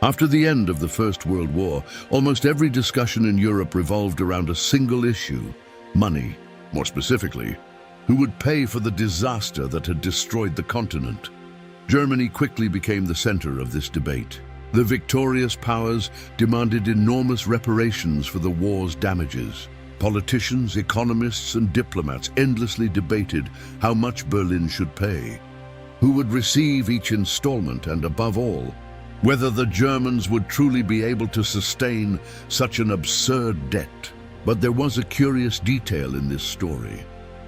After the end of the First World War, almost every discussion in Europe revolved around a single issue: money. More specifically, who would pay for the disaster that had destroyed the continent? Germany quickly became the center of this debate. The victorious powers demanded enormous reparations for the war's damages. Politicians, economists, and diplomats endlessly debated how much Berlin should pay, who would receive each installment, and above all, whether the Germans would truly be able to sustain such an absurd debt. But there was a curious detail in this story.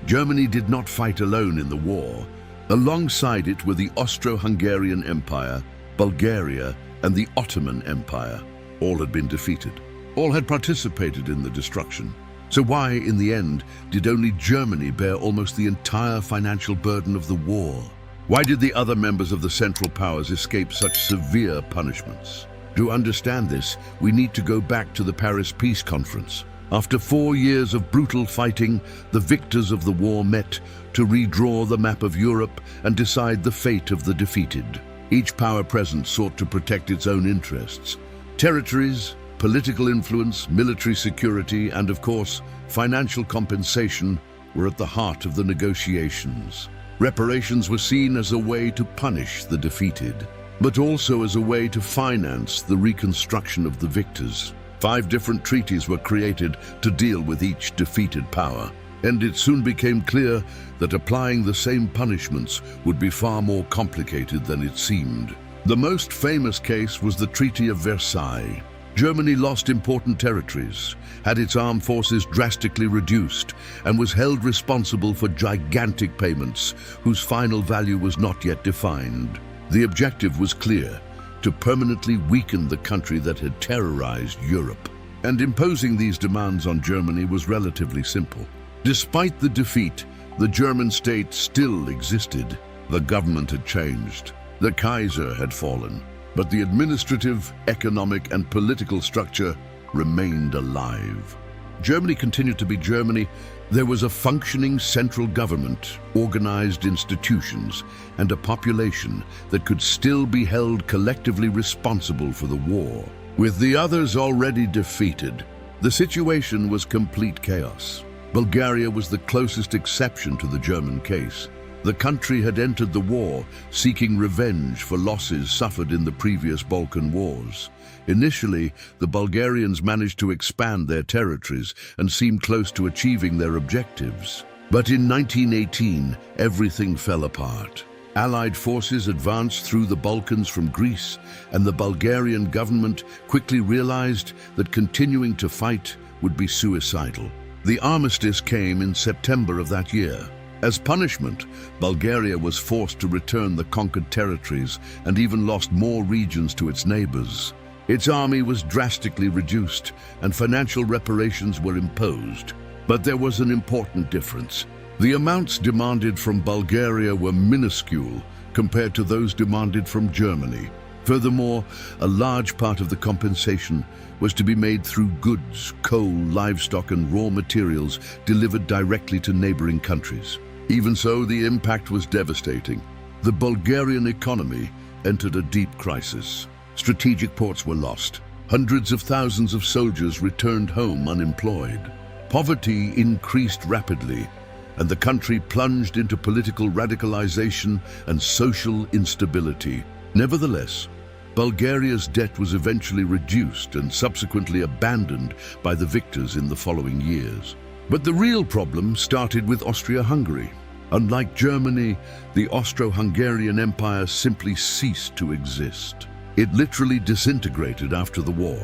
Germany did not fight alone in the war. Alongside it were the Austro-Hungarian Empire, Bulgaria, and the Ottoman Empire. All had been defeated. All had participated in the destruction. So why, in the end, did only Germany bear almost the entire financial burden of the war? Why did the other members of the Central Powers escape such severe punishments? To understand this, we need to go back to the Paris Peace Conference. After 4 years of brutal fighting, the victors of the war met to redraw the map of Europe and decide the fate of the defeated. Each power present sought to protect its own interests. Territories, political influence, military security, and of course, financial compensation were at the heart of the negotiations. Reparations were seen as a way to punish the defeated, but also as a way to finance the reconstruction of the victors. 5 different treaties were created to deal with each defeated power, and it soon became clear that applying the same punishments would be far more complicated than it seemed. The most famous case was the Treaty of Versailles. Germany lost important territories, had its armed forces drastically reduced, and was held responsible for gigantic payments whose final value was not yet defined. The objective was clear: to permanently weaken the country that had terrorized Europe. And imposing these demands on Germany was relatively simple. Despite the defeat, the German state still existed. The government had changed. The Kaiser had fallen. But the administrative, economic, and political structure remained alive. Germany continued to be Germany. There was a functioning central government, organized institutions, and a population that could still be held collectively responsible for the war. With the others already defeated, the situation was complete chaos. Bulgaria was the closest exception to the German case. The country had entered the war seeking revenge for losses suffered in the previous Balkan wars. Initially, the Bulgarians managed to expand their territories and seemed close to achieving their objectives. But in 1918, everything fell apart. Allied forces advanced through the Balkans from Greece, and the Bulgarian government quickly realized that continuing to fight would be suicidal. The armistice came in September of that year. As punishment, Bulgaria was forced to return the conquered territories and even lost more regions to its neighbors. Its army was drastically reduced and financial reparations were imposed. But there was an important difference. The amounts demanded from Bulgaria were minuscule compared to those demanded from Germany. Furthermore, a large part of the compensation was to be made through goods, coal, livestock, and raw materials delivered directly to neighboring countries. Even so, the impact was devastating. The Bulgarian economy entered a deep crisis. Strategic ports were lost. Hundreds of thousands of soldiers returned home unemployed. Poverty increased rapidly, and the country plunged into political radicalization and social instability. Nevertheless, Bulgaria's debt was eventually reduced and subsequently abandoned by the victors in the following years. But the real problem started with Austria-Hungary. Unlike Germany, the Austro-Hungarian Empire simply ceased to exist. It literally disintegrated after the war.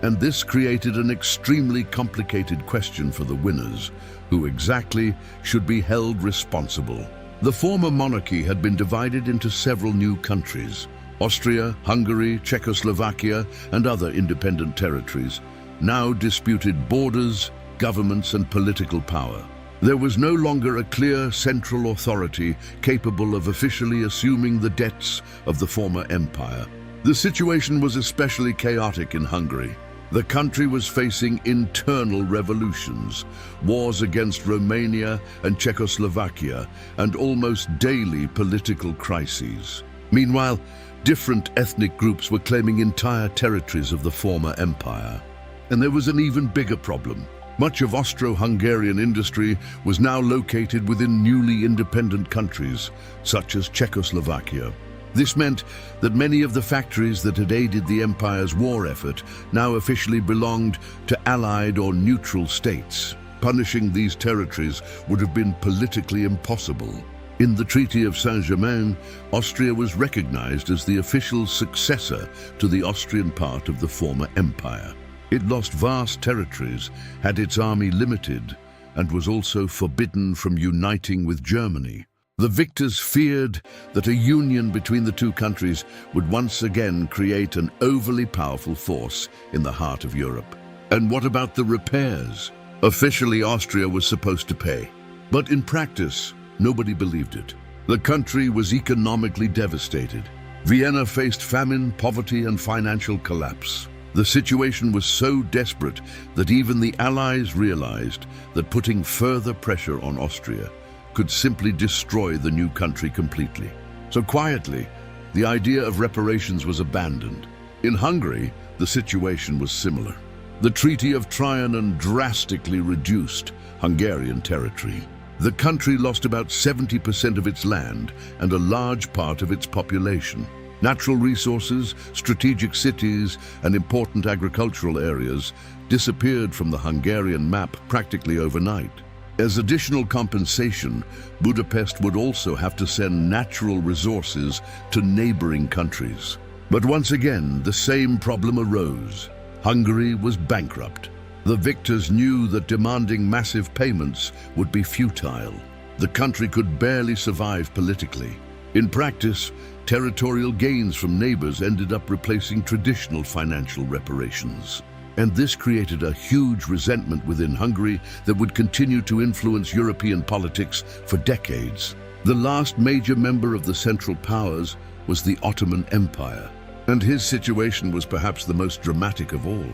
And this created an extremely complicated question for the winners: who exactly should be held responsible? The former monarchy had been divided into several new countries: Austria, Hungary, Czechoslovakia, and other independent territories, now disputed borders, governments, and political power. There was no longer a clear central authority capable of officially assuming the debts of the former empire. The situation was especially chaotic in Hungary. The country was facing internal revolutions, wars against Romania and Czechoslovakia, and almost daily political crises. Meanwhile, Different ethnic groups were claiming entire territories of the former empire. And there was an even bigger problem. Much of Austro-Hungarian industry was now located within newly independent countries, such as Czechoslovakia. This meant that many of the factories that had aided the empire's war effort now officially belonged to allied or neutral states. Punishing these territories would have been politically impossible. In the Treaty of Saint-Germain, Austria was recognized as the official successor to the Austrian part of the former empire. It lost vast territories, had its army limited, and was also forbidden from uniting with Germany. The victors feared that a union between the two countries would once again create an overly powerful force in the heart of Europe. And what about the repairs? Officially, Austria was supposed to pay, but in practice, nobody believed it. The country was economically devastated. Vienna faced famine, poverty, and financial collapse. The situation was so desperate that even the Allies realized that putting further pressure on Austria could simply destroy the new country completely. So quietly, the idea of reparations was abandoned. In Hungary, the situation was similar. The Treaty of Trianon drastically reduced Hungarian territory. The country lost about 70% of its land and a large part of its population. Natural resources, strategic cities, and important agricultural areas disappeared from the Hungarian map practically overnight. As additional compensation, Budapest would also have to send natural resources to neighboring countries. But once again, the same problem arose. Hungary was bankrupt. The victors knew that demanding massive payments would be futile. The country could barely survive politically. In practice, territorial gains from neighbors ended up replacing traditional financial reparations. And this created a huge resentment within Hungary that would continue to influence European politics for decades. The last major member of the Central Powers was the Ottoman Empire, and his situation was perhaps the most dramatic of all.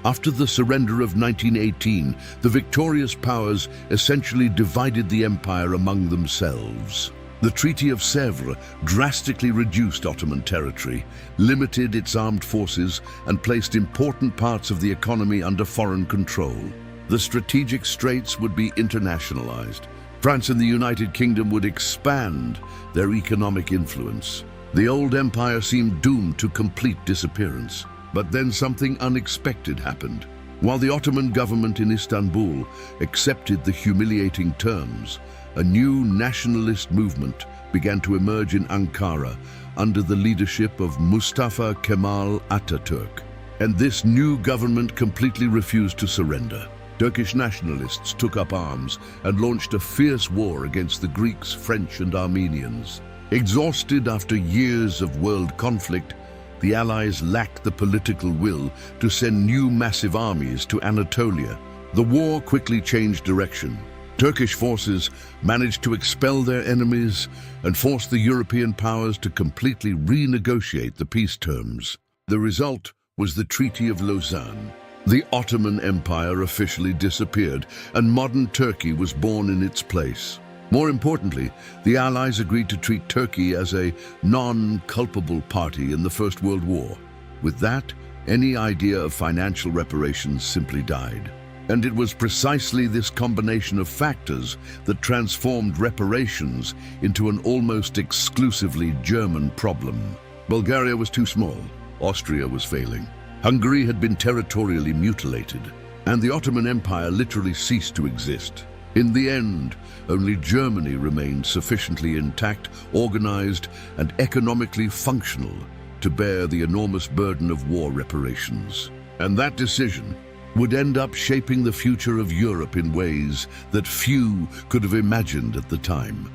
After the surrender of 1918, the victorious powers essentially divided the empire among themselves. The Treaty of Sèvres drastically reduced Ottoman territory, limited its armed forces, and placed important parts of the economy under foreign control. The strategic straits would be internationalized. France and the United Kingdom would expand their economic influence. The old empire seemed doomed to complete disappearance. But then something unexpected happened. While the Ottoman government in Istanbul accepted the humiliating terms, a new nationalist movement began to emerge in Ankara under the leadership of Mustafa Kemal Atatürk. And this new government completely refused to surrender. Turkish nationalists took up arms and launched a fierce war against the Greeks, French, and Armenians. Exhausted after years of world conflict, the Allies lacked the political will to send new massive armies to Anatolia. The war quickly changed direction. Turkish forces managed to expel their enemies and force the European powers to completely renegotiate the peace terms. The result was the Treaty of Lausanne. The Ottoman Empire officially disappeared, and modern Turkey was born in its place. More importantly, the Allies agreed to treat Turkey as a non-culpable party in the First World War. With that, any idea of financial reparations simply died. And it was precisely this combination of factors that transformed reparations into an almost exclusively German problem. Bulgaria was too small, Austria was failing, Hungary had been territorially mutilated, and the Ottoman Empire literally ceased to exist. In the end, only Germany remained sufficiently intact, organized, and economically functional to bear the enormous burden of war reparations. And that decision would end up shaping the future of Europe in ways that few could have imagined at the time.